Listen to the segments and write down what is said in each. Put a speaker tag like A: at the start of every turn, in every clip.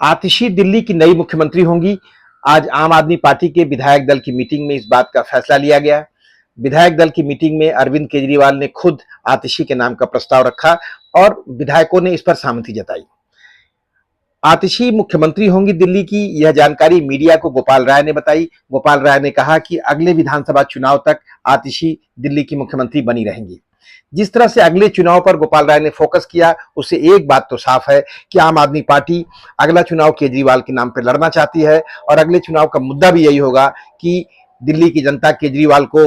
A: आतिशी दिल्ली की नई मुख्यमंत्री होंगी। आज आम आदमी पार्टी के विधायक दल की मीटिंग में इस बात का फैसला लिया गया। विधायक दल की मीटिंग में अरविंद केजरीवाल ने खुद आतिशी के नाम का प्रस्ताव रखा और विधायकों ने इस पर सहमति जताई। आतिशी मुख्यमंत्री होंगी दिल्ली की, यह जानकारी मीडिया को गोपाल राय ने बताई। गोपाल राय ने कहा कि अगले विधानसभा चुनाव तक आतिशी दिल्ली की मुख्यमंत्री बनी रहेंगी। जिस तरह से अगले चुनाव पर गोपाल राय ने फोकस किया, उससे एक बात तो साफ है कि आम आदमी पार्टी अगला चुनाव केजरीवाल के नाम पर लड़ना चाहती है और अगले चुनाव का मुद्दा भी यही होगा कि दिल्ली की जनता केजरीवाल को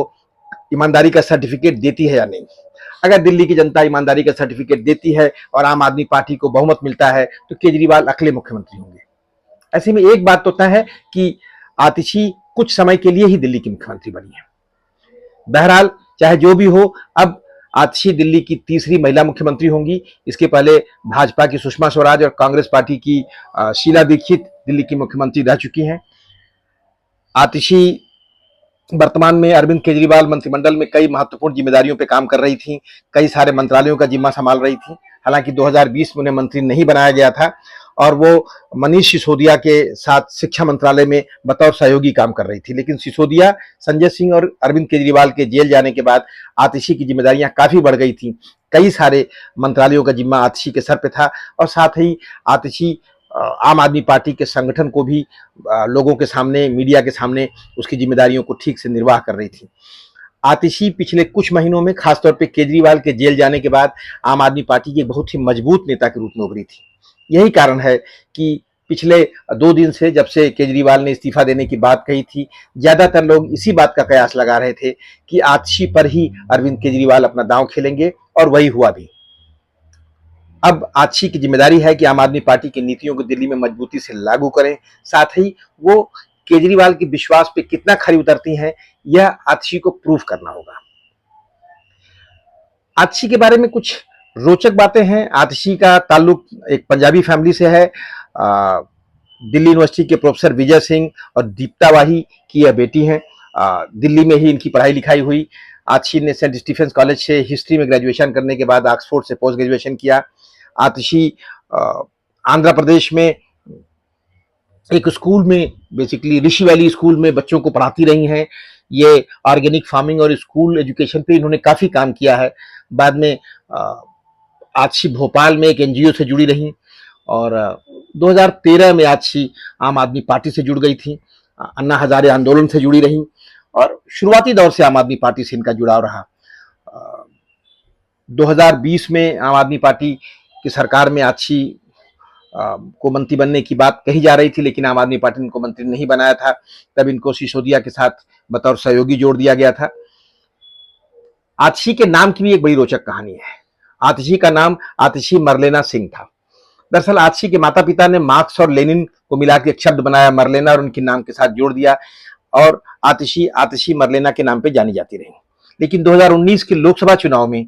A: ईमानदारी का सर्टिफिकेट देती है या नहीं। अगर दिल्ली की जनता ईमानदारी का सर्टिफिकेट देती है और आम आदमी पार्टी को बहुमत मिलता है तो केजरीवाल अगले मुख्यमंत्री होंगे। ऐसे में एक बात तो तय है कि आतिशी कुछ समय के लिए ही दिल्ली की मुख्यमंत्री बनी है। बहरहाल चाहे जो भी हो, अब आतिशी दिल्ली की तीसरी महिला मुख्यमंत्री होंगी। इसके पहले भाजपा की सुषमा स्वराज और कांग्रेस पार्टी की शीला दीक्षित दिल्ली की मुख्यमंत्री रह चुकी हैं। आतिशी वर्तमान में अरविंद केजरीवाल मंत्रिमंडल में कई महत्वपूर्ण जिम्मेदारियों पर काम कर रही थी, कई सारे मंत्रालयों का जिम्मा संभाल रही थी। हालांकि 2020 में उन्हें मंत्री नहीं बनाया गया था और वो मनीष सिसोदिया के साथ शिक्षा मंत्रालय में बतौर सहयोगी काम कर रही थी। लेकिन सिसोदिया, संजय सिंह और अरविंद केजरीवाल के जेल जाने के बाद आतिशी की जिम्मेदारियां काफी बढ़ गई थी। कई सारे मंत्रालयों का जिम्मा आतिशी के सर पे था और साथ ही आतिशी आम आदमी पार्टी के संगठन को भी लोगों के सामने, मीडिया के सामने उसकी जिम्मेदारियों को ठीक से निर्वाह कर रही थी। आतिशी पिछले कुछ महीनों में खासतौर पे केजरीवाल के जेल जाने के बाद आम आदमी पार्टी की बहुत ही मजबूत नेता के रूप में उभरी थी। यही कारण है कि पिछले 2 दिन से, जब से केजरीवाल ने इस्तीफा देने की बात कही थी, ज्यादातर लोग इसी बात का कयास लगा रहे थे कि आतिशी पर ही अरविंद केजरीवाल अपना दांव खेलेंगे और वही हुआ भी। अब आतिशी की जिम्मेदारी है कि आम आदमी पार्टी की नीतियों को दिल्ली में मजबूती से लागू करें। साथ ही वो केजरीवाल के विश्वास पे कितना खरी उतरती हैं, यह आतिशी को प्रूफ करना होगा। आतिशी के बारे में कुछ रोचक बातें हैं। आतिशी का ताल्लुक एक पंजाबी फैमिली से है। दिल्ली यूनिवर्सिटी के प्रोफेसर विजय सिंह और दीप्ता वाही की यह बेटी हैं। दिल्ली में ही इनकी पढ़ाई लिखाई हुई। आतिशी ने सेंट स्टीफेंस कॉलेज से हिस्ट्री में ग्रेजुएशन करने के बाद ऑक्सफोर्ड से पोस्ट ग्रेजुएशन किया। आतिशी आंध्र प्रदेश में एक स्कूल में, बेसिकली ऋषि वैली स्कूल में बच्चों को पढ़ाती रही हैं। ये ऑर्गेनिक फार्मिंग और स्कूल एजुकेशन पे इन्होंने काफी काम किया है। बाद में आतिशी भोपाल में एक एनजीओ से जुड़ी रही और 2013 में आतिशी आम आदमी पार्टी से जुड़ गई थी। अन्ना हजारे आंदोलन से जुड़ी रही और शुरुआती दौर से आम आदमी पार्टी से इनका जुड़ाव रहा। 2020 में आम आदमी पार्टी की सरकार में आतिशी को मंत्री बनने की बात कही जा रही थी, लेकिन आम आदमी पार्टी ने इनको मंत्री नहीं बनाया था। तब इनको सिसोदिया के साथ बतौर सहयोगी जोड़ दिया गया था। आतिशी के नाम की भी एक बड़ी रोचक कहानी है। आतिशी का नाम आतिशी मरलेना सिंह था। दरअसल आतिशी के माता पिता ने मार्क्स और लेनिन को मिलाकर एक शब्द बनाया, मरलेना, और उनके नाम के साथ जोड़ दिया और आतिशी आतिशी मरलेना के नाम पे जानी जाती रही। लेकिन 2019 के लोकसभा चुनाव में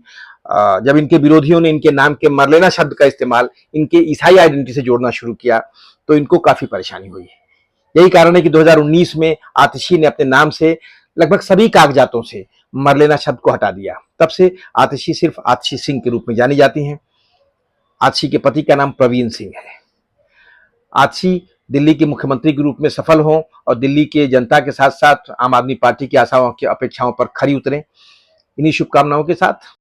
A: जब इनके विरोधियों ने इनके नाम के मरलेना शब्द का इस्तेमाल इनके ईसाई आइडेंटिटी से जोड़ना शुरू किया तो इनको काफी परेशानी हुई। यही कारण है कि 2019 में आतिशी ने अपने नाम से लगभग सभी कागजातों से मरलेना शब्द को हटा दिया। तब से आतिशी सिर्फ आतिशी सिंह के रूप में जानी जाती हैं। आतिशी के पति का नाम प्रवीण सिंह है। आतिशी दिल्ली के मुख्यमंत्री के रूप में सफल हों और दिल्ली के जनता के साथ साथ आम आदमी पार्टी की आशाओं की अपेक्षाओं पर खरी उतरें, इन्हीं शुभकामनाओं के साथ